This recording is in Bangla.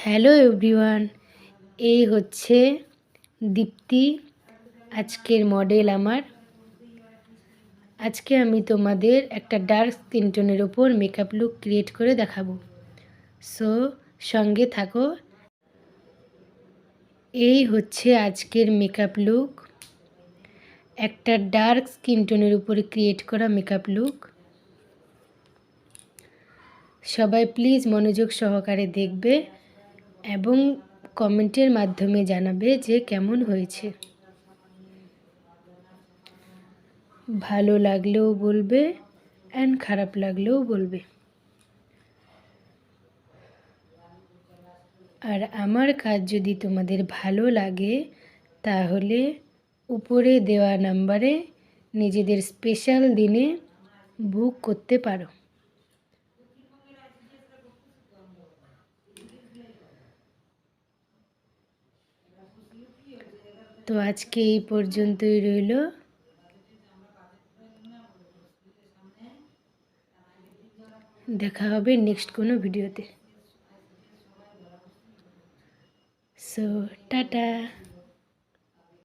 হ্যালো এভরিওয়ান, এই হচ্ছে দীপ্তি। আজকের মডেল আমার। আজকে আমি তোমাদের একটা ডার্ক স্কিন টোনের ওপর মেকআপ লুক ক্রিয়েট করে দেখাবো। সো সঙ্গে থাকো। এই হচ্ছে আজকের মেকআপ লুক, একটা ডার্ক স্কিন টোনের উপরে ক্রিয়েট করা মেকআপ লুক। সবাই প্লিজ মনোযোগ সহকারে দেখবে এবং কমেন্টের মাধ্যমে জানাবে যে কেমন হয়েছে। ভালো লাগলেও বলবে অ্যান্ড খারাপ লাগলেও বলবে। আর আমার কাজ যদি তোমাদের ভালো লাগে তাহলে উপরে দেওয়া নাম্বারে নিজেদের স্পেশাল দিনে বুক করতে পারো। তো আজকে এই পর্যন্তই রইল। দেখা হবে নেক্সট কোনো ভিডিওতে। So tata.